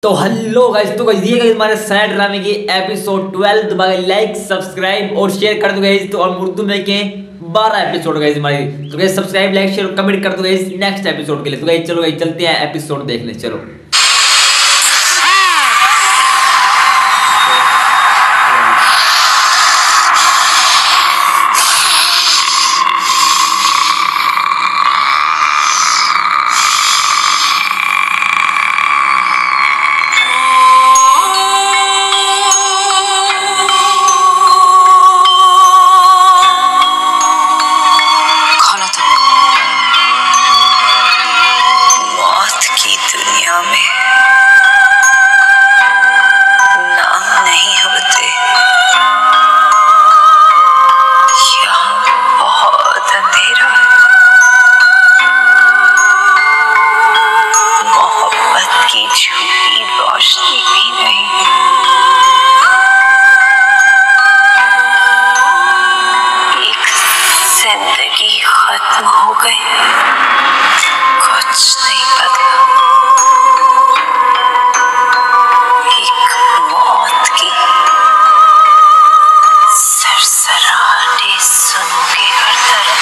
तो hello guys, तो guys ये हमारे सैड ड्रामे की एपिसोड 12 बाकी लाइक सब्सक्राइब और शेयर कर दो गाइस। तो और उर्दू में के 12 एपिसोड गाइस हमारी। तो guys subscribe like share comment कर दो गाइस नेक्स्ट एपिसोड के लिए। तो गाइस चलो गाइस चलते हैं एपिसोड देखने। चलो खत्म हो गई, कुछ नहीं बदला। एक मौत की सरसराहटें सुनोगे हर तरफ।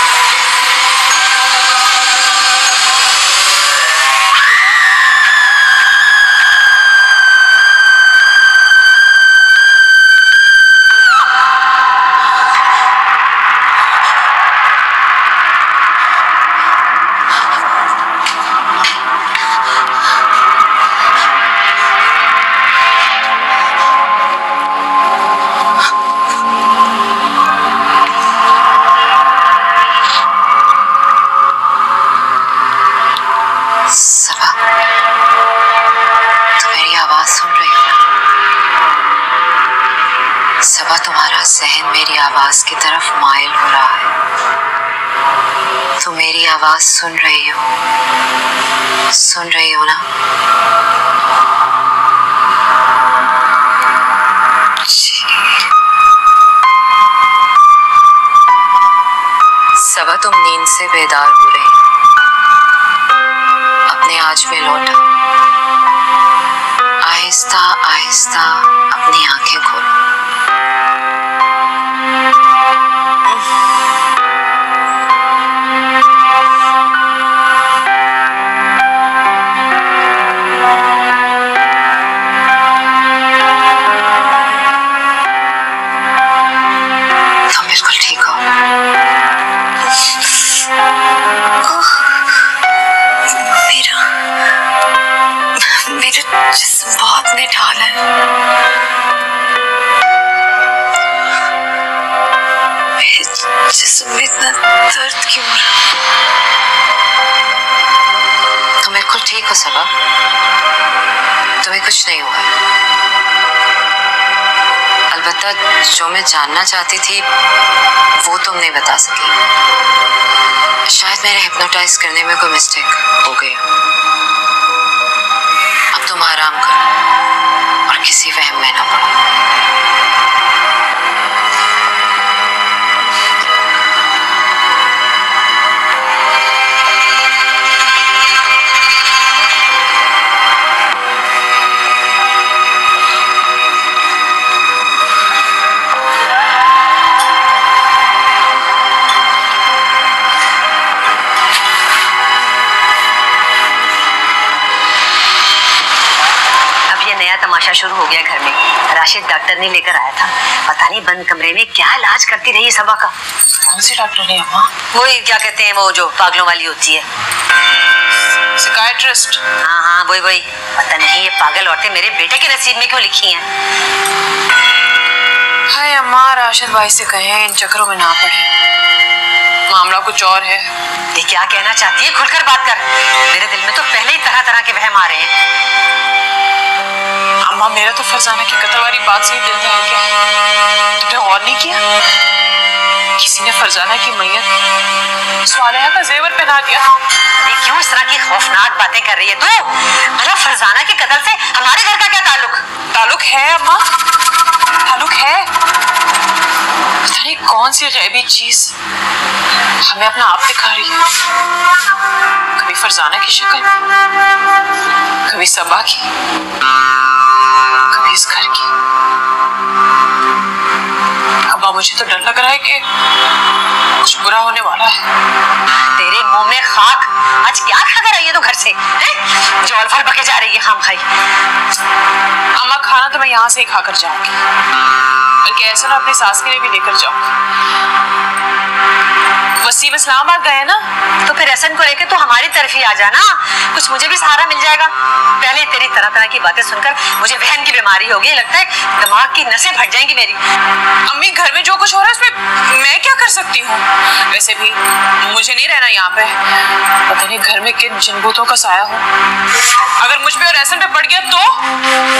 सबा, तुम्हारा ज़हन मेरी आवाज की तरफ माइल हो रहा है। तुम मेरी आवाज सुन रही हो ना? सबा, तुम नींद से बेदार हो रही, अपने आज में लौटा। आहिस्ता आहिस्ता अपनी आंखें खोलो। तुम बिल्कुल ठीक हो। मेरा जिस्म बहुत निढाल है। मेरे जिस्म में इतना दर्द क्यों हो रहा? तुम बिल्कुल ठीक हो सबा, तुम्हें कुछ नहीं हुआ। अलबत्ता जो मैं जानना चाहती थी वो तुम नहीं बता सकी। शायद मेरे हिप्नोटाइज करने में कोई मिस्टेक हो गई। अब तुम आराम करो और किसी वहम में ना पड़ो। तमाशा शुरू हो गया घर में। राशिद डॉक्टर ने लेकर आया था, पता नहीं बंद कमरे में क्या इलाज करती रही सबा का। कौन सी डॉक्टर ने अम्मा? वही क्या कहते हैं वो जो पागलों वाली होती है, साइकियाट्रिस्ट। हाँ वही। पता नहीं ये पागल औरतें मेरे बेटे के नसीब में क्यों लिखी हैं। हाय अम्मा, राशिद भाई से कहें इन चक्करों में ना पड़े, मामला कुछ और है। ये क्या कहना चाहती है? खुलकर बात कर। मेरे दिल में तो पहले ही तरह तरह के वहम आ रहे हैं। अम्मा, मेरा तो फरजाना की कत्ल वाली बात से ही दिल दहल गया। तुमने गौर नहीं किया? किसी ने फरजाना की मैयत स्वालिहा का जेवर पहना दिया। ये क्यों इस तरह की खौफनाक बातें कर रही है तू? भला फरजाना के कत्ल से हमारे घर का क्या ताल्लुक? ताल्लुक है अम्मा, ताल्लुक है। पता नहीं कौन सी गैबी चीज हमें अपना आप दिखा रही है। कभी फरजाना की शक्ल, कभी सबा की, कभी इस घर की। अब्बा मुझे तो डर लग रहा है कि कुछ बुरा होने वाला है। तेरे मुंह में खाक, आज क्या खा कर आई है तू घर से? जौल फल पके जा रही है खाम खाई। अम्मा खाना तो मैं यहाँ से ही खाकर जाऊंगी, बल्कि ऐसा ना अपनी सास के लिए भी लेकर जाऊंगी। वसीम इस्लामाबाद गए ना, तो फिर ऐसा को लेकर तो हमारी तरफ ही आ जाना, कुछ मुझे भी सहारा मिल जाएगा। पहले तेरी तरह तरह की बातें सुनकर मुझे वहन की बीमारी होगी, लगता है दिमाग की नसें फट जाएंगी मेरी। अम्मी घर में जो कुछ हो रहा है उसमें मैं क्या कर सकती हूँ? वैसे भी मुझे नहीं रहना यहाँ पे, पता नहीं घर में किन जिनभूतों का साया हो। अगर मुझ पे और ऐसा पे पड़ गया तो?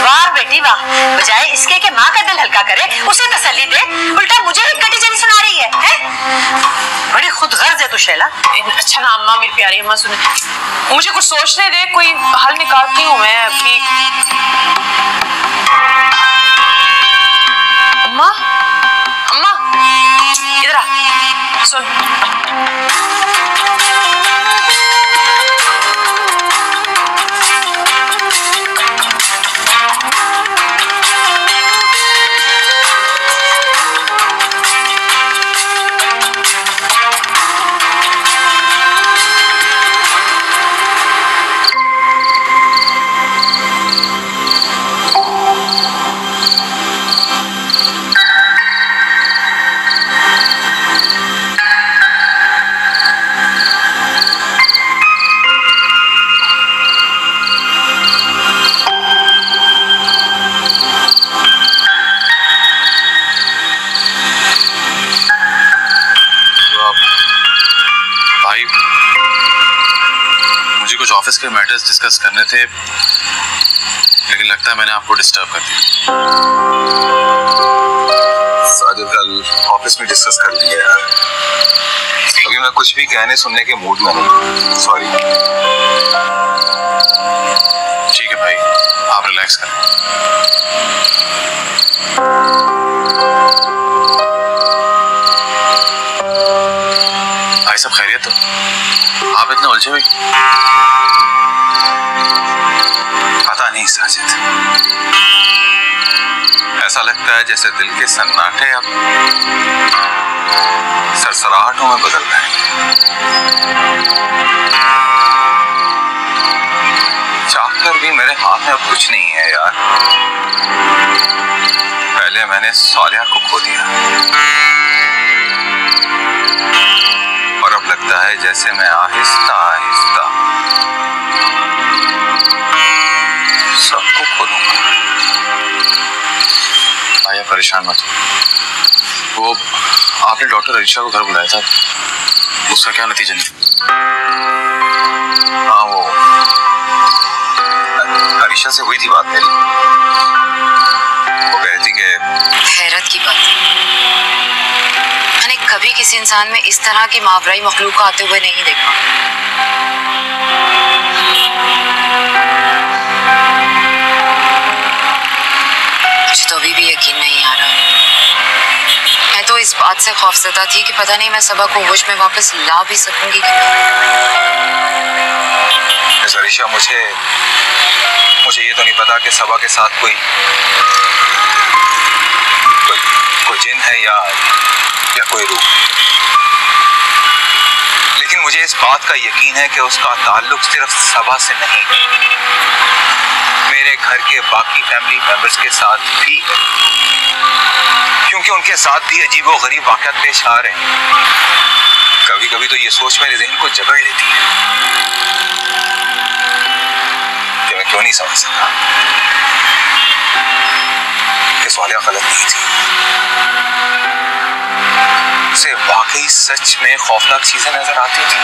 वाह बेटी वाह, बजाय इसके कि माँ का दिल हल्का करे, उसे तसल्ली दे, उल्टा मुझे ही कटी जली सुना रही है? बड़ी खुद गर्ज है तू शैला। अच्छा ना अम्मा, मेरी प्यारी अम्मा सुने, मुझे कुछ सोचने दे, कोई हल निकालती हूँ मैं अपनी। अम्मा, अम्मा इधर आ, सुन। ऑफिस के मैटर्स डिस्कस करने थे, लेकिन लगता है मैंने आपको डिस्टर्ब कर दिया। साजिद कल ऑफिस में डिस्कस कर लिया यार, अभी मैं कुछ भी कहने सुनने के मूड में नहीं। सॉरी। ठीक है भाई, आप रिलैक्स करें। भाई सब खैरियत तो? आप इतने उलझे हुए? पता नहीं साजिद, ऐसा लगता है जैसे दिल के सन्नाटे अब सरसराहटों में बदल रहे हैं। चाहकर भी मेरे हाथ में अब कुछ नहीं है यार। पहले मैंने सालिया को खो दिया और अब लगता है जैसे मैं आहिस्ता आहिस्ता सबको खो दूंगा। भाई परेशान मत हो। वो आपने डॉक्टर अरीशा को घर बुलाया था, उसका क्या नतीजा निकला? हाँ, वो अरीशा से हुई थी बात मेरी। वो कह रही थी कि हैरत की बात, मैंने कभी किसी इंसान में इस तरह की मावराई मखलूक आते हुए नहीं देखा। मुझे तो अभी भी यकीन नहीं आ रहा। मैं तो इस बात से खौफजदा थी कि पता नहीं मैं सबा को होश में वापस ला भी सकूंगी कि नहीं। अरीशा, मुझे ये तो नहीं पता कि सबा के साथ कोई जिन है या कोई रूह, लेकिन मुझे इस बात का यकीन है कि उसका ताल्लुक सिर्फ सबा से नहीं, मेरे घर के बाकी फैमिली मेंबर्स के साथ भी है, क्योंकि उनके साथ भी अजीब और गरीब वाक़यात पेश आ रहे हैं। कभी कभी तो ये सोच मेरे ज़हन को जकड़ लेती है कि मैं क्यों नहीं समझ सका कि सालिया गलत नहीं थी। उसे वाकई सच में खौफनाक चीजें नजर आती थी।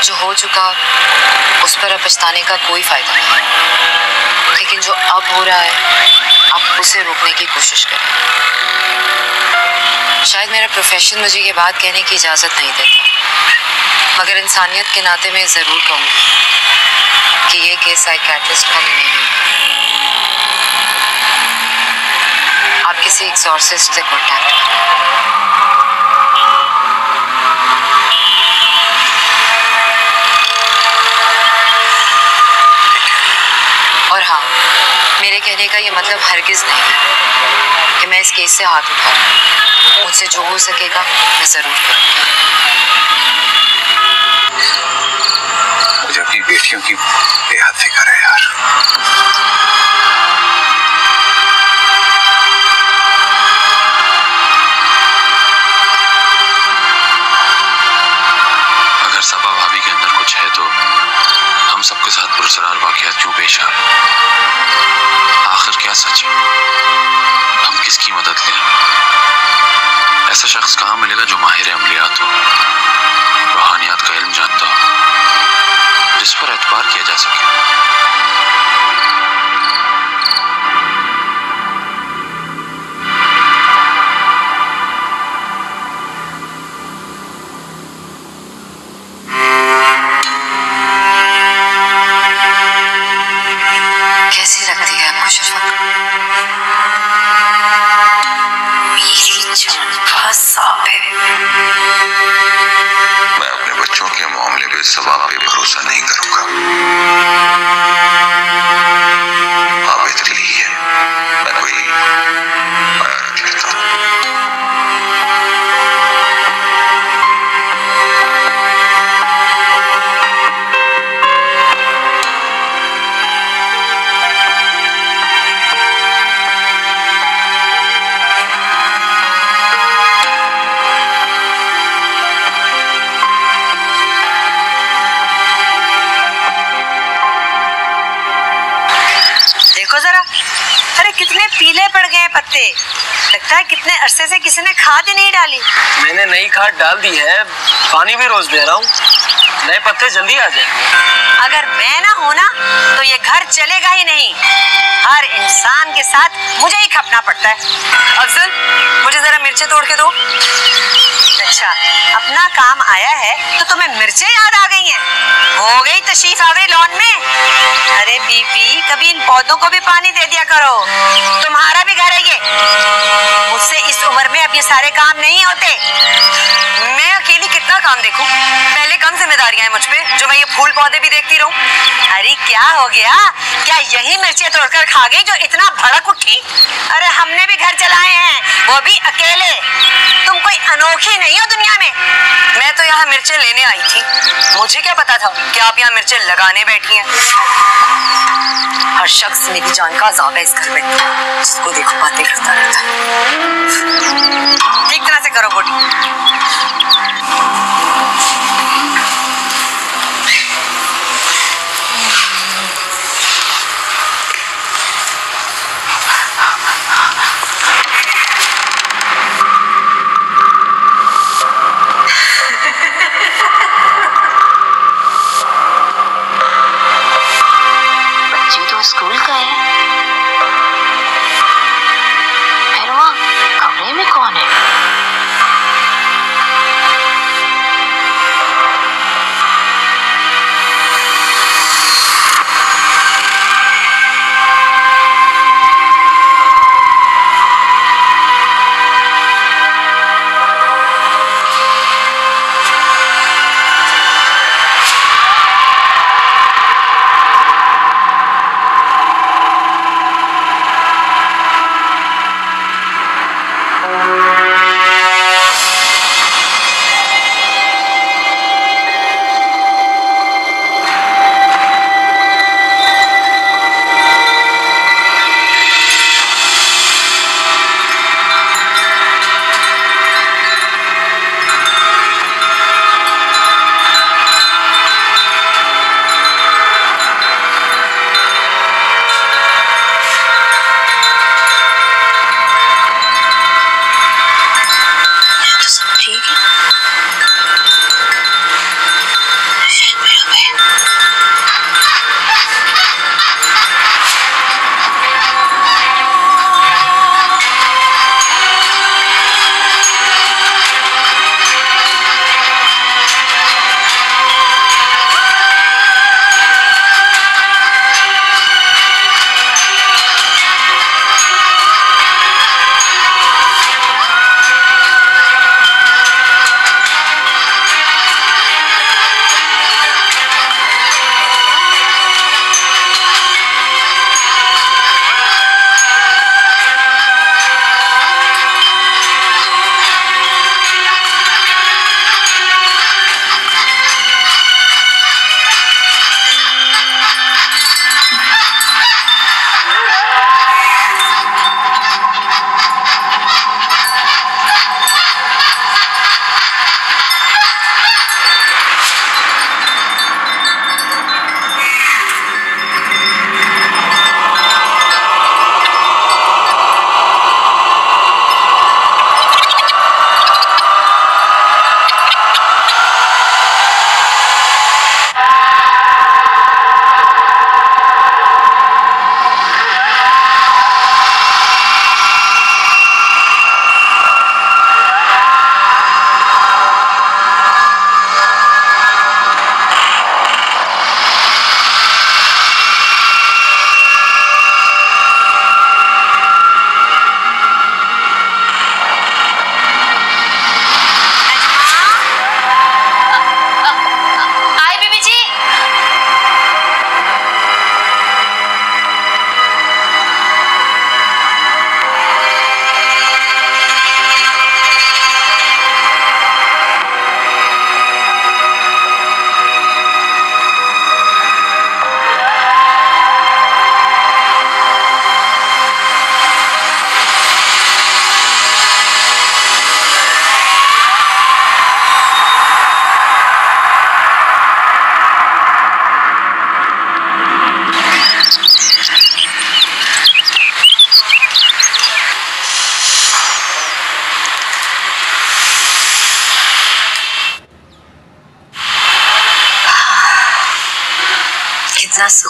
जो हो चुका उस पर अब पछताने का कोई फायदा नहीं, लेकिन जो अब हो रहा है आप उसे रोकने की कोशिश करें। शायद मेरा प्रोफेशन मुझे ये बात कहने की इजाजत नहीं देता, मगर इंसानियत के नाते मैं जरूर कहूँगी कि ये केस साइकियाट्रिस्ट का नहीं है। आप किसी एक्सॉर्सिस्ट से कॉन्टैक्ट करें। और हाँ, मेरे कहने का ये मतलब हरगिज नहीं है कि मैं इस केस से हाथ उठाऊं। मुझसे जो हो सकेगा मैं जरूर करूंगा। मुझे अपनी बेटियों की बेहद फिक्र है यार। अगर सबा भाभी के अंदर कुछ है तो हम सबके साथ पुरसरार वाकयात क्यों पेश आए? आखिर क्या सच है? हम किसकी मदद लें? ऐसा शख्स कहाँ मिलेगा जो माहिर अमलियात हो, रूहानियात का इल्म जानता हो, जिस पर एतबार किया जा सके? कैसी लगती है आपको शफक? मेरी जान का सांप है। मैं अपने बच्चों के मामले में सवाब पे भरोसा नहीं करूंगा। हाँ, बेहतरी ही है। मैं कोई रख लेता हूँ। देखो जरा, अरे कितने पीले पड़ गए पत्ते। लगता है कितने अरसे से किसी ने खाद ही नहीं डाली। मैंने नई खाद डाल दी है, पानी भी रोज दे रहा हूँ, नए पत्ते जल्दी आ जाएंगे। अगर मैं ना हो ना तो ये घर चलेगा ही नहीं। हर इंसान के साथ मुझे ही खपना पड़ता है। अफजल, मुझे जरा मिर्चें तोड़ के दो। अच्छा, अपना काम आया है तो तुम्हें मिर्चें याद आ गई हैं? हो गई तशरीफ आ गई लॉन में। अरे बीबी, कभी इन पौधों को भी पानी दे दिया करो। तुम्हारा भी घर है ये। मुझसे इस उम्र में अब ये सारे काम नहीं होते। मैं अकेली कितना काम देखूं? पहले कम जिम्मेदारियां हैं मुझ पे जो मैं ये फूल पौधे भी देखती रहूं। अरे क्या हो गया? क्या यही मिर्चें तोड़कर खा गई जो इतना भड़क उठी? अरे हमने भी घर चलाए हैं, वो भी अकेले। तुम कोई अनोखी नहीं हो दुनिया में। मैं तो यहाँ मिर्चें लेने आई थी, मुझे क्या पता था कि आप यहाँ मिर्चें लगाने बैठी हैं। हर शख्स मेरी जान का अज़ाब है इस घर में, जिसको देखो बातें करता रहता है। ठीक तरह से करो बोटी। स्कूल का है, फिर वहाँ कमरे में कौन है?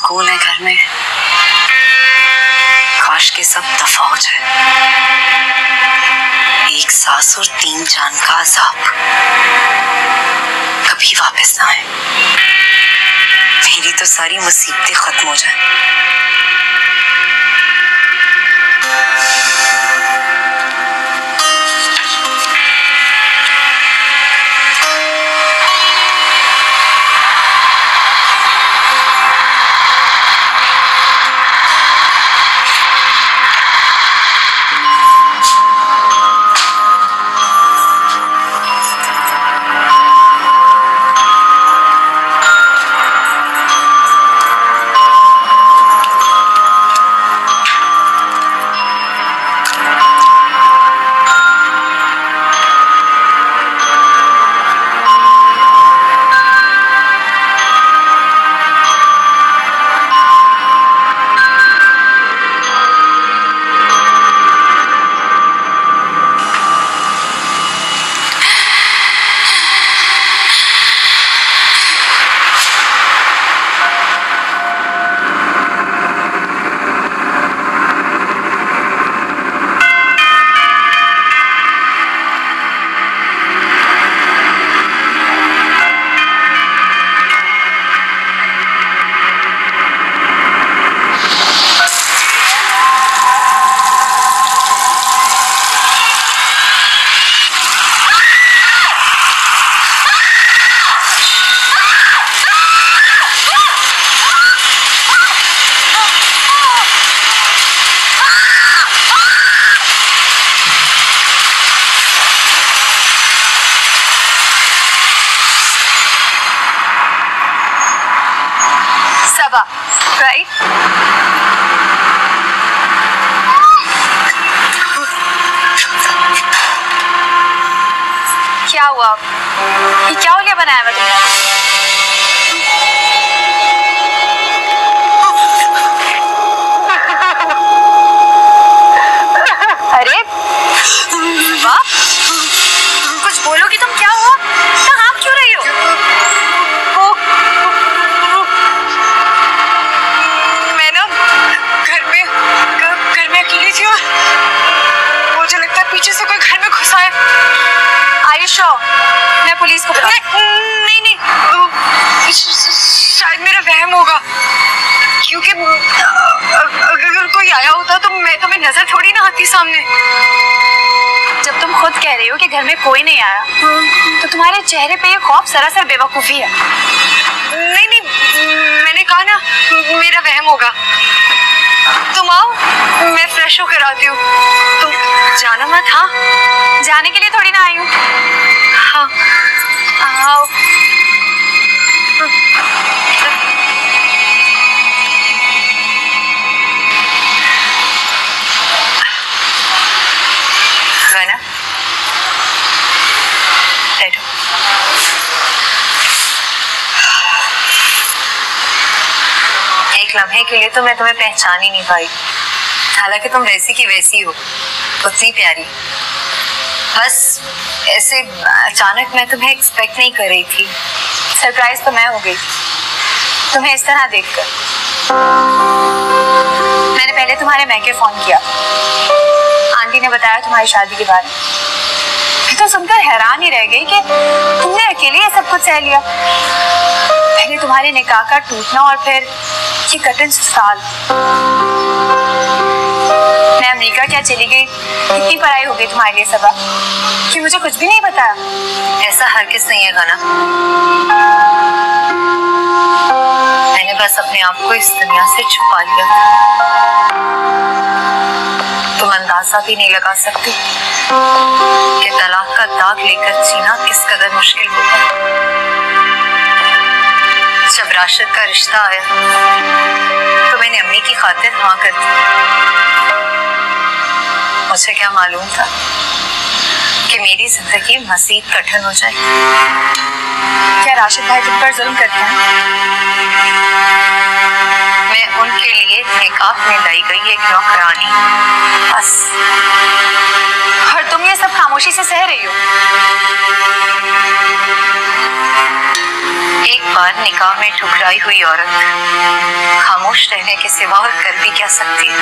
सुकून है घर में। काश के सब दफा हो जाए। एक सांस और 3 जान का अजाब कभी वापस ना आए। मेरी तो सारी मुसीबतें खत्म हो जाए। राइट? क्या हुआ? ये क्या हो गया बनाया हुआ तुमने? अरे वाह, कुछ बोलो कि तुम क्या हुआ? इतना हाँफ क्यों रही हो? मैं ना घर में अकेली थी और मुझे लगता है पीछे से कोई घर में घुसा है। आयुष, मैं पुलिस को बुला। नहीं, शायद मेरा वहम होगा, क्योंकि अगर कोई आया होता तो मैं तुम्हें नजर थोड़ी ना आती सामने। जब तुम खुद कह रही हो कि घर में कोई नहीं आया, तो तुम्हारे चेहरे पे ये खौफ सरासर बेवकूफी है। नहीं, मैंने कहा ना मेरा वहम होगा। तुम आओ, मैं फ्रेश होकर आती हूँ। तुम जाना मत। हाँ, जाने के लिए थोड़ी ना आई हूँ। हाँ, आओ। गाना बैठो। एक लम्हे के लिए तो मैं तुम्हें पहचान ही नहीं पाई, हालांकि तुम वैसी की वैसी हो, उतनी प्यारी। बस ऐसे अचानक मैं तुम्हें एक्सपेक्ट नहीं कर रही थी। सरप्राइज तो मैं हो गई तुम्हें इस तरह देखकर। मैंने पहले तुम्हारे मैके फोन किया, आंटी ने बताया तुम्हारी शादी के बारे में। मैं तो सुनकर हैरान ही रह गई कि तुमने अकेले ये सब कुछ सह लिया। पहले तुम्हारे निकाह का टूटना और फिर ये कठिन ससुराल। मैं अमेरिका क्या चली गई, इतनी पढ़ाई हो गई तुम्हारे लिए सबा कि मुझे कुछ भी नहीं बताया। ऐसा हरगिज़ नहीं है गाना। मैंने बस अपने आप को इस दुनिया से छुपा लिया। तुम अंदाजा भी नहीं लगा सकती कि तलाक का दाग लेकर जीना किस कदर मुश्किल होगा। जब राशिद का रिश्ता आया तो मैंने अम्मी की खातिर हाँ कर दी। मुझे क्या मालूम था कि मेरी जिंदगी मजीद कठिन हो जाए। क्या राशिद भाई तुम पर जुल्म करते हैं? मैं उनके लिए निकाह में लाई गई एक नौकरानी, बस। और तुम ये सब खामोशी से सह रही हो? एक बार निकाह में ठुकराई हुई औरत खामोश रहने के सिवा और कर भी क्या सकती है।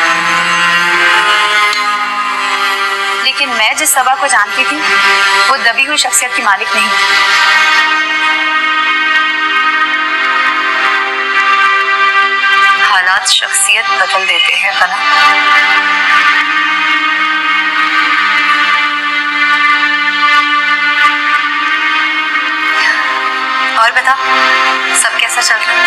लेकिन मैं जिस सबा को जानती थी वो दबी हुई शख्सियत की मालिक नहीं। हालात शख्सियत बदल देते हैं बना। और बता, सब कैसा चल रहा है?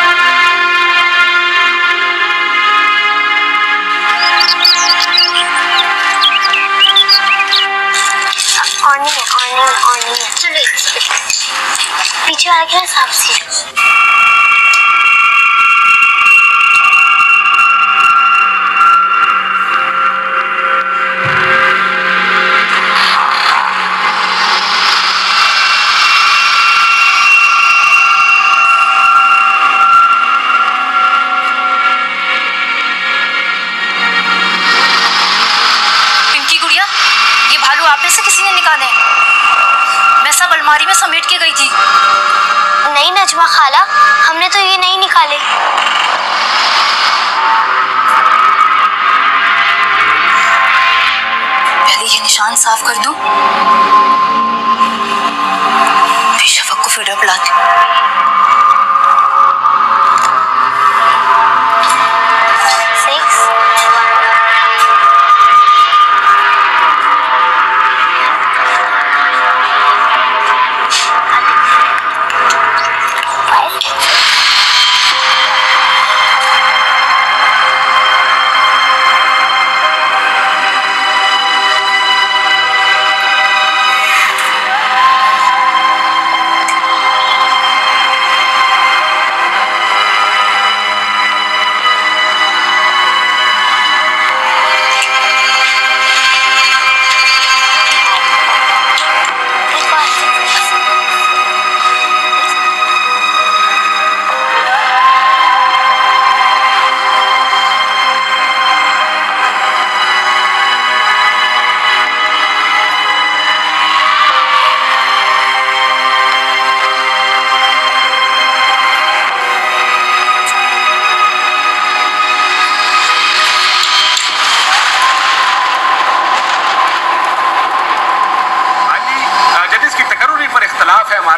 पीछे आ गया सांप सी। अलमारी में समेट के गई थी। नहीं नजमा खाला, हमने तो ये नहीं निकाले। पहले ये निशान साफ कर दूं, फिर शफक को फिर बुलाती हूँ।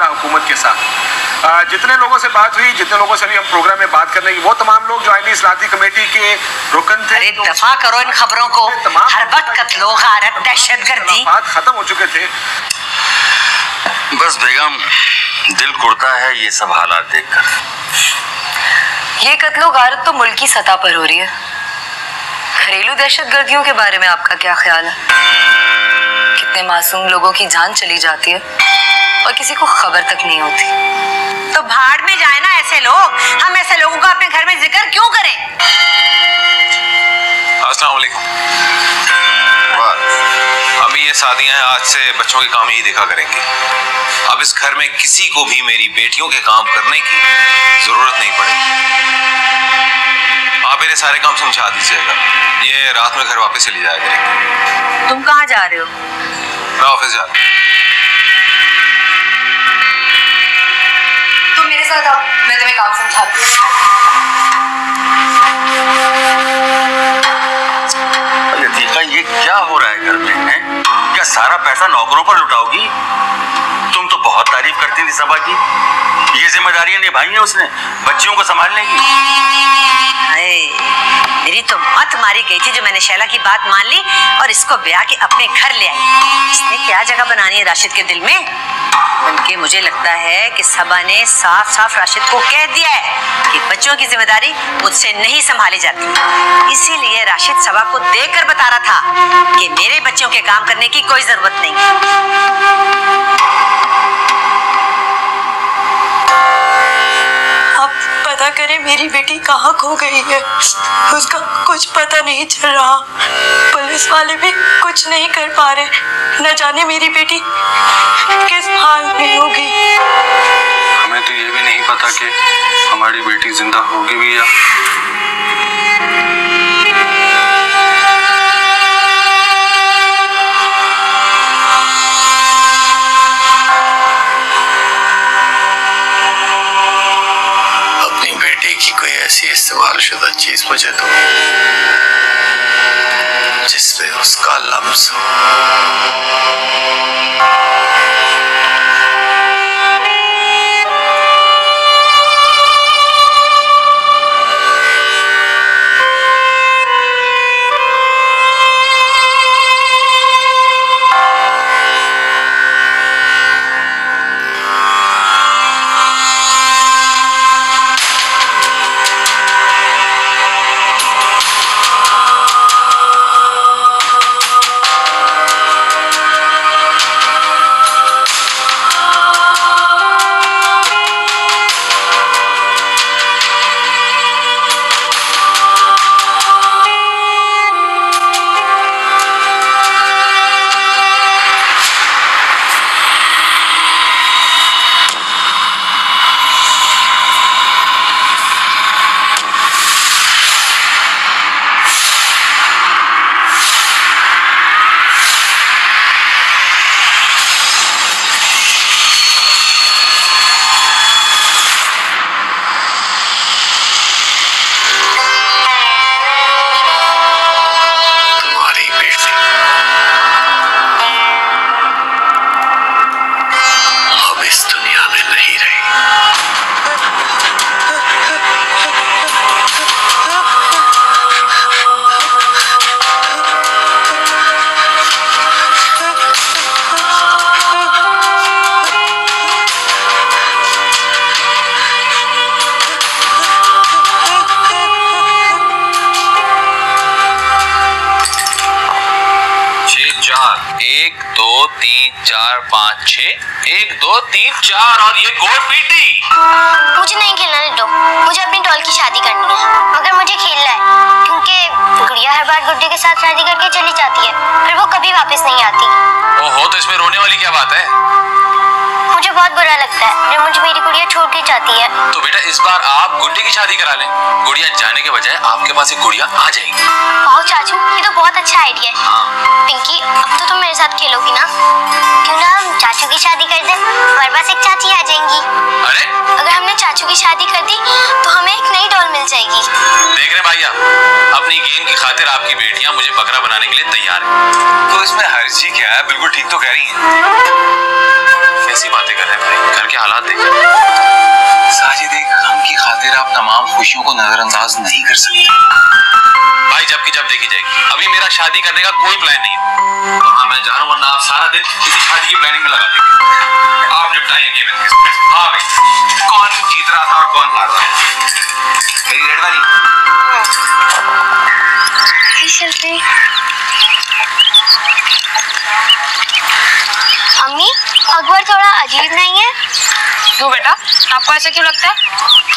हुकूमत के साथ जितने लोगों से बात हुई, जितने लोगों से भी हम प्रोग्राम में बात करने की, वो तमाम लोग जो आईनी इस्लाती कमेटी के रुकन थे। अरे दफा करो इन खबरों को। हर वक्त कत्लो गारत दहशतगर्दी बात खत्म हो चुके थे। बस बेगम, दिल कुड़ता है ये सब हालात देखकर। ये कत्लो गारत तो मुल्क की सतह पर हो रही है। घरेलू दहशतगर्दियों के बारे में आपका क्या ख्याल है? कितने मासूम लोगों की जान चली जाती है और किसी को खबर तक नहीं होती। तो भाड़ में जाए ना ऐसे लोग। हम ऐसे लोगों का अपने घर में जिक्र क्यों करें? अस्सलाम वालेकुम। अभी ये शादियां हैं, आज से बच्चों के काम ही देखा करेंगे। अब इस घर में किसी को भी मेरी बेटियों के काम करने की जरूरत नहीं पड़ेगी। आप मेरे सारे काम समझा दीजिएगा। ये रात में घर वापस चली जाया करेंगे। तुम कहाँ जा रहे हो? मैं ऑफिस जा रहा हूँ। तुम मेरे साथ आओ, मैं तुम्हें काम समझाती हूँ। लतीफा, ये क्या हो रहा है घर में? है क्या सारा पैसा नौकरों पर लुटाओगी? तुम तो बहुत तारीफ करती थी सबा की। ये जिम्मेदारियां निभाई हैं उसने बच्चियों को संभालने की। मेरी तो मत मारी गई थी जो मैंने शैला की बात मान ली और इसको ब्याह के अपने घर ले आई। इसने क्या जगह बनानी है राशिद के दिल में? बल्कि मुझे लगता है कि सबा ने साफ साफ राशिद को कह दिया है कि बच्चों की जिम्मेदारी मुझसे नहीं संभाली जाती। इसीलिए राशिद सबा को देखकर बता रहा था कि मेरे बच्चों के काम करने की कोई जरूरत नहीं। पता करें मेरी बेटी कहाँ खो गई है। उसका कुछ पता नहीं चल रहा। पुलिस वाले भी कुछ नहीं कर पा रहे। न जाने मेरी बेटी किस हाल में होगी। हमें तो ये भी नहीं पता कि हमारी बेटी जिंदा होगी भी या पे उसका लफ्ज हो। और ये गोल पीटी। मुझे नहीं खेलना दो, मुझे अपनी डॉल की शादी करनी है, मगर मुझे खेलना है क्योंकि गुड़िया हर बार गुड्डे के साथ शादी करके चली जाती है, फिर वो कभी वापस नहीं आती। ओहो, तो इसमें रोने वाली क्या बात है? मुझे बहुत बुरा लगता है जब मुझे मेरी गुड़िया छोड़ के जाती है। तो बेटा इस बार आप गुड्डे की शादी करा लें, गुड़िया जाने के बजाय आपके पास एक गुड़िया आ जाएगी। वाह चाचू, ये तो बहुत अच्छा आइडिया है। पिंकी, अब तो तुम मेरे साथ खेलोगी ना? क्यों ना हम चाचू की शादी कर दें, हमारे पास एक चाची आ जाएंगी। अरे अगर हमने चाचू की शादी कर दी तो हमें एक नई डॉल मिल जाएगी। देख रहे भैया, अपनी गेम की खातिर आपकी बेटियां मुझे बकरा बनाने के लिए तैयार है। तो इसमें हर्जी क्या है? बिल्कुल ठीक तो कह रही हैं। कैसी बातें कर रहे हैं भाई, घर के हालात देख। साजिद, एक गम की खातिर आप तमाम खुशियों को नजरअंदाज नहीं कर सकते भाई। जब की जब देखी जाएगी, अभी मेरा शादी करने का कोई प्लान नहीं है। हाँ मैं जा रहा हूँ, वरना आप सारा दिन किसी शादी की प्लानिंग में लगा देंगे। आप निपटाएंगे गेम इसके साथ। हाँ भाई, कौन जीत रहा था और कौन हार रहा था? मेरी रेड वाली अम्मी, अकबर थोड़ा अजीब नहीं है? क्यों बेटा, आपको ऐसा क्यों लगता है?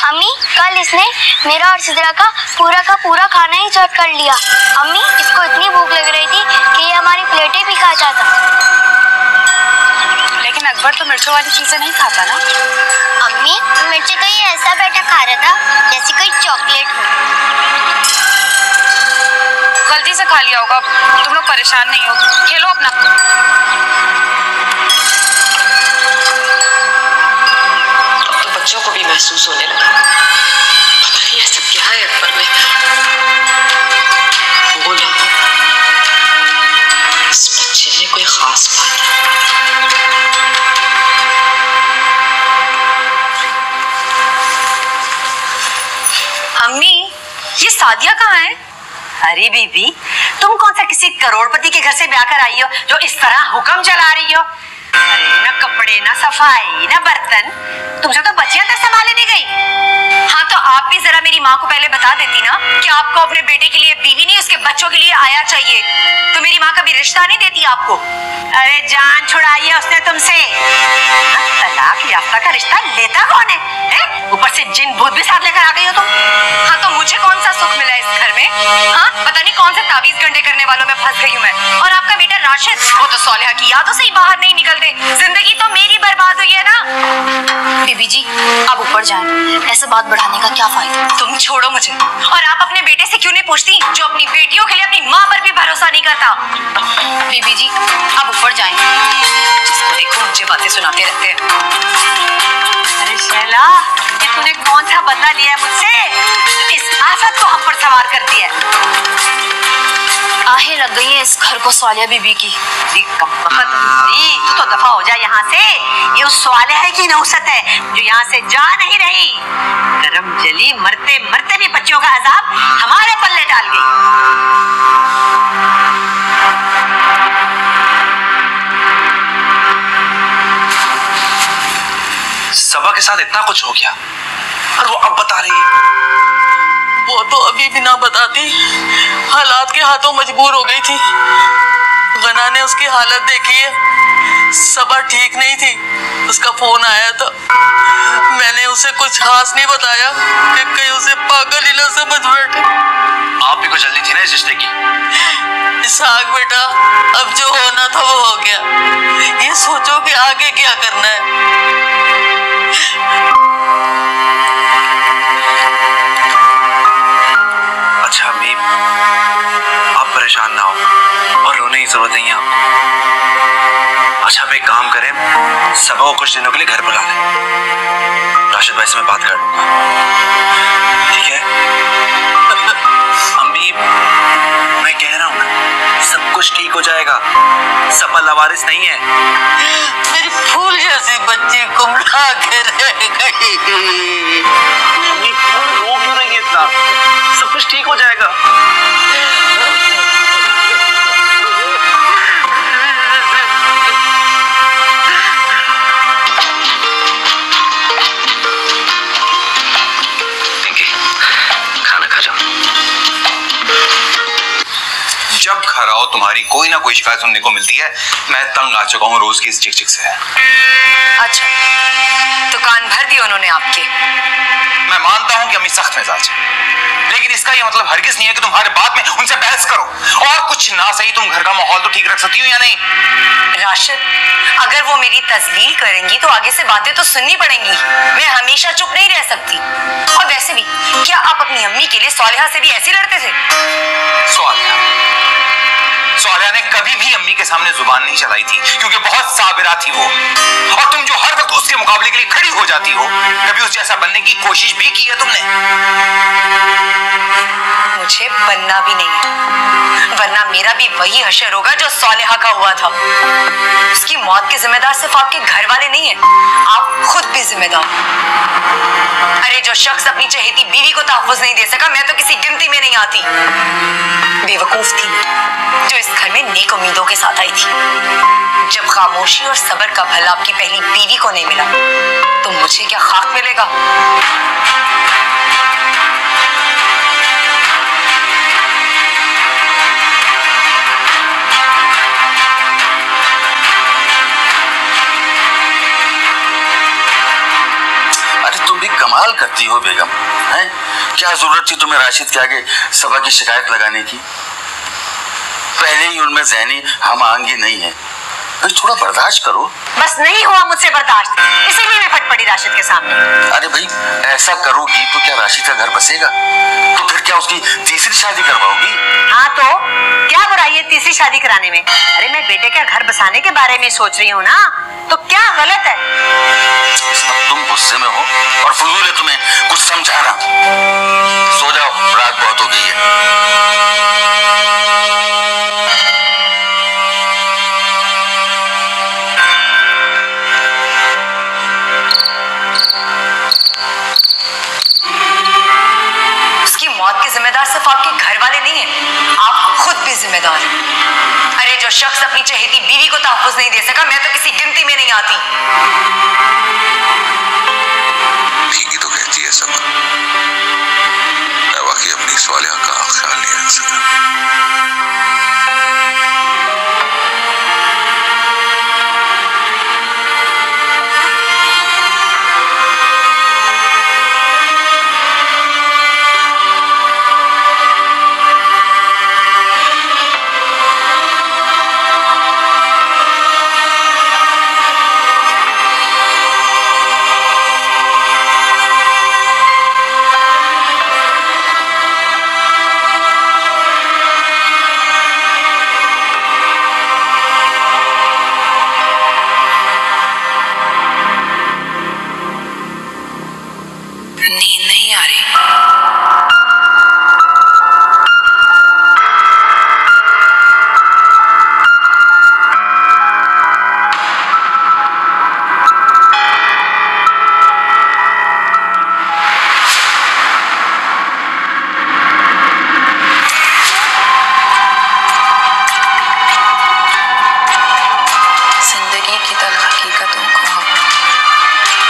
अम्मी, कल इसने मेरा और सिद्रा का पूरा खाना ही चट कर लिया। अम्मी, इसको इतनी भूख लग रही थी कि ये हमारी प्लेटें भी खाता था। लेकिन अकबर तो मिर्चों वाली चीजें नहीं खाता ना। अम्मी, मिर्ची तो ये ऐसा बैठा खा रहा था जैसे कोई चॉकलेट हो। गलती से खा लिया होगा, तुम लोग परेशान नहीं हो, खेलो अपना। अब तो बच्चों को भी महसूस होने लगा, पता नहीं ऐसा क्या है अकबर में। वो ना, इस बच्चे में कोई खास बात है। अम्मी, ये सादिया कहाँ है? अरे बीबी, तुम कौन सा किसी करोड़पति के घर से ब्याह कर आई हो जो इस तरह हुक्म चला रही हो? अरे ना कपड़े, ना सफाई, ना बर्तन, तुमसे तो बच्चियां तक संभाले नहीं गई। हाँ तो आप भी जरा मेरी माँ को पहले बता देती ना कि आपको अपने बेटे के लिए बीवी नहीं, उसके बच्चों के लिए आया चाहिए, तो मेरी माँ कभी रिश्ता नहीं देती आपको। अरे जान छुड़ाई है उसने तुमसे। तलाक याफ्ता का रिश्ता लेता कौन है? ऊपर से जिन भूत भी साथ लेकर आ गई हो तुम। हाँ तो मुझे कौन सा सुख मिला इस घर में? हाँ पता नहीं कौन से ताबीज गंडे करने वालों में फंस गई हूँ मैं। और आपका बेटा राशिद, वो तो सौलेहा की यादों से ही बाहर नहीं निकलते। जिंदगी तो मेरी बर्बाद हुई है ना। बीबी जी, आप ऊपर जाएं, ऐसे बात बढ़ाने का क्या फायदा? तुम छोड़ो मुझे। और आप अपने बेटे से क्यों नहीं पूछती जो अपनी बेटियों के लिए अपनी माँ पर भी भरोसा नहीं करता? बीबी जी, आप ऊपर जाएं। जिसको देखो मुझे बातें सुनाते रहते हैं। अरे शैला, ये तूने कौन सा बदला लिया है मुझसे? इस आफत को हम पर सवार कर दिया। निगाहें लग गई हैं इस घर को सालिया बीबी की। तू तो दफा हो जा यहाँ से। ये उस सालिया की नौसत है जो यहाँ से जा नहीं रही। गरम जली मरते मरते भी बच्चों का अजाब हमारे पल्ले डाल गई। सबा के साथ इतना कुछ हो गया और वो अब बता रही है। वो तो अभी भी ना बताती, हालात के हाथों मजबूर हो गई थी। गना ने उसकी हालत देखी है, सबा ठीक नहीं थी। उसका फोन आया था, मैंने उसे कुछ खास नहीं बताया कि कहीं उसे पागल ही ना समझ बैठे। आप भी कुछ जल्दी थी ना इस रिश्ते की। इसहाक बेटा, अब जो होना था वो हो गया। ये सोचो कि आगे क्या करना है। अच्छा अम्मी, आप परेशान ना हो और रोने की जरूरत नहीं है आपको। अच्छा आप एक काम करें, सबा को कुछ दिनों के लिए घर बुला लें। राशिद भाई से मैं बात कर लूंगा, ठीक है? अम्मी मैं कह रहा हूँ ना, सब कुछ ठीक हो जाएगा। सबा लवारिस नहीं है। मेरी फूल जैसी बच्ची गुमराह के रह गई। अम्मी रो क्यों रही है इतना? सब कुछ ठीक हो जाएगा। खाना खा जाओ। जब घर आओ तुम्हारी कोई ना कोई शिकायत सुनने को मिलती है। मैं तंग आ चुका हूँ रोज की इस चिक चिक से। अच्छा, तो कान भर दिए उन्होंने आपके? मैं मानता हूँ कि अम्मी सख्त मिजाज है, लेकिन इसका ये मतलब हरगिज नहीं है कि तुम्हारे बात में उनसे बहस करो। और कुछ ना सही तुम घर का माहौल तो ठीक रख सकती हो या नहीं? राशिद, अगर वो मेरी तजलील करेंगी तो आगे से बातें तो सुननी पड़ेंगी। मैं हमेशा चुप नहीं रह सकती। और वैसे भी क्या आप अपनी अम्मी के लिए सालिहा से भी ऐसे लड़ते थे? सालिहा ने कभी भी अम्मी के सामने जुबान नहीं चलाई थी, क्योंकि बहुत साबिरा थी वो। और तुम जो हर वक्त उसके मुकाबले के लिए खड़ी हो जाती हो, कभी उस जैसा बनने की कोशिश भी की है तुमने? मुझे बनना भी नहीं है, वरना मेरा भी वही हशर होगा जो सालिहा का हुआ था। उसकी मौत के जिम्मेदार सिर्फ आपके घर वाले नहीं है, आप खुद भी जिम्मेदार। अरे जो शख्स अपनी चहेती बीवी को तहफ़्फ़ुज़ नहीं दे सका, मैं तो किसी गिनती में नहीं आती। बेवकूफ थी जो इस घर में नेक उम्मीदों के साथ आई थी। जब खामोशी और सब्र का फल आपकी पहली बीवी को नहीं मिला, तो मुझे क्या खाक मिलेगा? कमाल करती हो बेगम, हैं? क्या जरूरत थी तुम्हें राशिद के आगे सबा की शिकायत लगाने की? पहले ही उनमें ज़हनी हम आंगी नहीं है, थोड़ा बर्दाश्त करो। बस नहीं हुआ मुझसे बर्दाश्त, इसीलिए मैं फट पड़ी राशिद के सामने। अरे भाई, ऐसा करोगी तो क्या राशिद का घर बसेगा? तो फिर क्या उसकी तीसरी शादी करवाओगी? हाँ तो क्या बुराई है तीसरी शादी कराने में? अरे मैं बेटे का घर बसाने के बारे में सोच रही हूँ ना, तो क्या गलत है? तुम गुस्से में हो और फजूल है तुम्हें कुछ समझाना। सो जाओ, रात बहुत हो गई है। उसकी मौत के जिम्मेदार सिर्फ आपके घर वाले नहीं है, आप खुद भी जिम्मेदार हैं। अरे जो शख्स अपनी चहेती बीवी को तहफ़्फ़ुज़ नहीं दे सका, मैं तो किसी गिनती में नहीं आती। ठीक ही तो कहती है सबा, मैं वाकई अपनी सालिहा का ख्याल नहीं रख सका। की तल हकीकतों को हम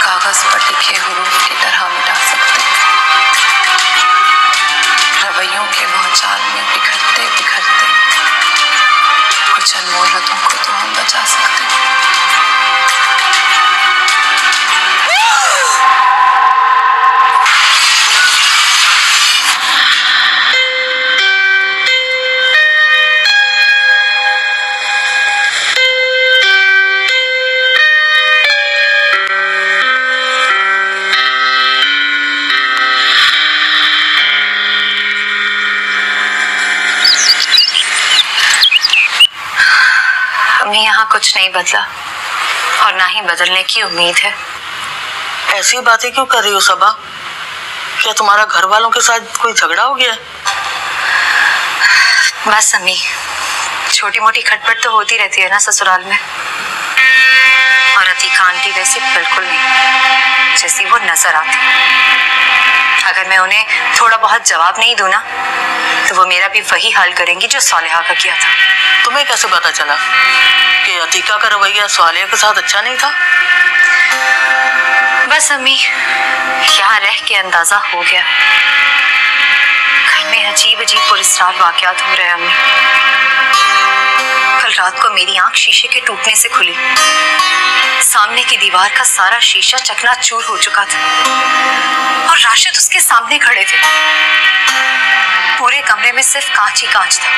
कागज पर लिखे हुरूफ की तरह मिटा सकते हैं। रवैयों के भौचाल में बिखरते बिखरते कुछ अनमोल रतों को तो हम बचा सकते हैं। यहाँ कुछ नहीं बदला और ना ही बदलने की उम्मीद है। ऐसी बातें क्यों कर रही हो सबा? क्या तुम्हारा घर वालों के साथ कोई झगड़ा हो गया? बस अम्मी, छोटी मोटी खटपट तो होती रहती है ना ससुराल में। और अतीका आंटी वैसी बिल्कुल नहीं जैसी वो नजर आती। अगर मैं उन्हें थोड़ा बहुत जवाब नहीं दूं ना तो वो मेरा भी वही हाल करेंगी जो सालिहा का किया था। तुम्हें कैसे पता चला कि अतीका का रवैया सालिहा के साथ अच्छा नहीं था? बस अम्मी, यहाँ रह के अंदाजा हो गया। घर में अजीब अजीब पुरस्कार वाकयात हो रहे हैं अम्मी। कल रात को मेरी आंख शीशे के टूटने से खुली। सामने की दीवार का सारा शीशा चकनाचूर हो चुका था और राशिद उसके सामने खड़े थे। पूरे कमरे में सिर्फ कांच ही कांच था।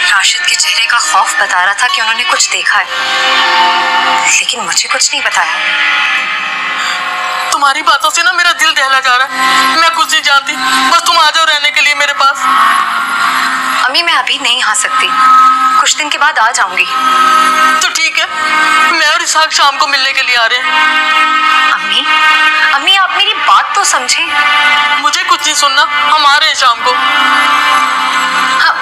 राशिद के चेहरे का खौफ बता रहा था कि उन्होंने कुछ देखा है, लेकिन मुझे कुछ नहीं बताया। तुम्हारी बातों से ना मेरा दिल दहला जा रहा है। मैं कुछ नहीं जानती, बस तुम आ जाओ रहने के लिए मेरे पास। अम्मी, मैं अभी नहीं आ सकती, कुछ दिन के बाद आ जाऊंगी। तो ठीक है, मैं और इसहाक शाम को मिलने के लिए आ रहे हैं। अम्मी, अम्मी आप मेरी बात तो समझें। मुझे कुछ नहीं सुनना, हम आ रहे हैं शाम को। हाँ।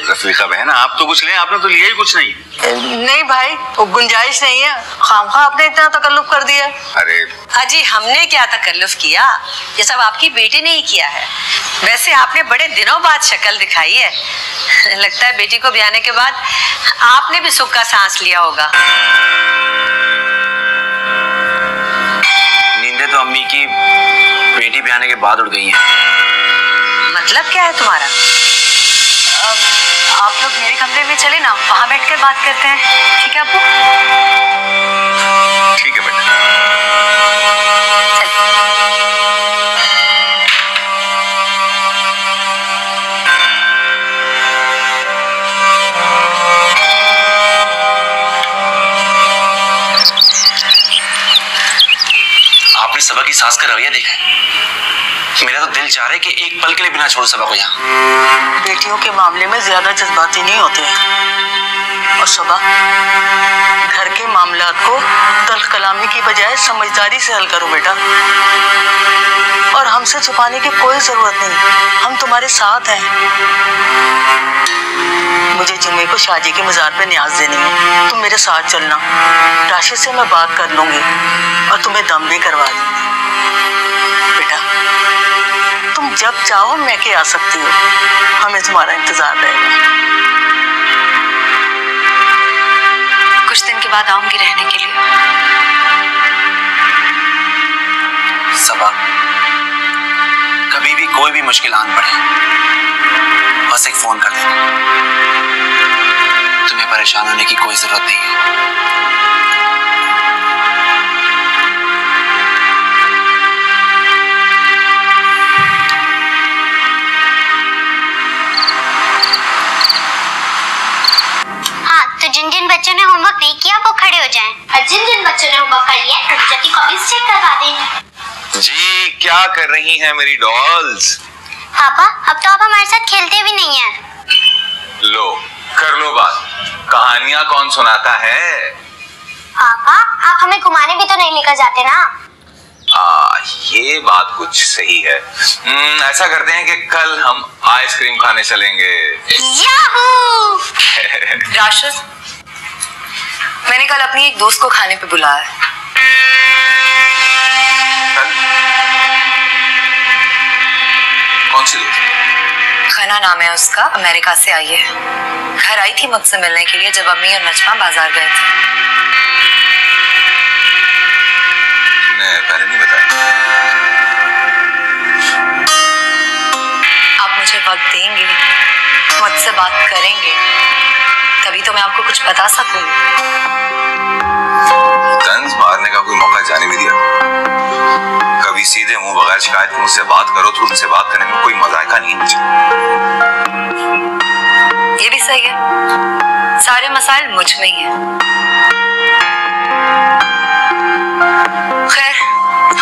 रफीका बहन, आप तो कुछ लें, आपने तो लिया ही कुछ नहीं। नहीं भाई, वो गुंजाइश नहीं है। खामखा आपने इतना तकल्लुफ कर दिया। अरे अजी, हमने क्या तकल्लुफ किया? ये सब आपकी बेटी ने ही किया है। वैसे आपने बड़े दिनों बाद शक्ल दिखाई है। लगता है बेटी को ब्याने के बाद आपने भी सुख का सांस लिया होगा। नींदें तो अम्मी की बेटी ब्याने के बाद उड़ गई हैं। मतलब क्या है तुम्हारा? आप लोग मेरे कमरे में चले ना, वहां बैठकर बात करते हैं। ठीक है अब्बू? ठीक है बेटा। आपने सबा की सास का रवैया देखा है? मेरा तो दिल चाह रहा है कि एक पल के लिए बिना छोड़ सबा को यहाँ। बेटियों के मामले में ज्यादा जज्बाती नहीं होते हैं। और सबा, घर के मामलात को तल्ख कलामी की बजाय समझदारी से हल करो बेटा। और हमसे छुपाने की कोई जरूरत नहीं, हम तुम्हारे साथ हैं। मुझे जुम्मे को शादी के मज़ार पे न्याज देनी है, तुम मेरे साथ चलना। राशिद से मैं बात कर लूंगी और तुम्हें दम भी करवा दूंगी। बेटा, तुम जब चाहो मैं के आ सकती हो, हमें तुम्हारा इंतजार रहेगा। कुछ दिन के बाद आऊंगी रहने के लिए। सबा, कभी भी कोई भी मुश्किल आन पड़े बस एक फोन कर देना। तुम्हें परेशान होने की कोई जरूरत नहीं है। हाँ, तो जिन जिन बच्चों ने होमवर्क नहीं किया वो खड़े हो जाएं। और जिन जिन बच्चों ने होमवर्क कर लिया टीचर की कॉपीज चेक करवा दें। जी क्या कर रही हैं मेरी डॉल्स? पापा, अब तो आप हमारे साथ खेलते भी नहीं हैं। लो कर लो बात। कहानियां कौन सुनाता है? पापा, आप हमें घुमाने भी तो नहीं लेकर जाते ना। ये बात कुछ सही है। ऐसा करते हैं कि कल हम आइसक्रीम खाने चलेंगे। याहू! राशिद, मैंने कल अपनी एक दोस्त को खाने पे बुलाया है। कौन सी दोस्त? खना नाम है उसका, अमेरिका से आई है। घर आई थी मुझसे मिलने के लिए जब अम्मी और नजमा बाजार गए थे। तुमने पहले नहीं बताया? आप मुझे वक्त देंगे, मुझसे बात करेंगे, तभी तो मैं आपको कुछ बता सकूंगी। तंज मारने का कोई मौका जाने भी दिया? कभी सीधे मुंह बगैर शिकायत के मुझसे बात करो तो उनसे बात करने में कोई मजाका नहीं है मुझे। ये भी सही है, सारे मसाइल मुझ में ही हैं। खैर,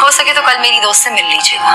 हो सके तो कल मेरी दोस्त से मिल लीजिएगा।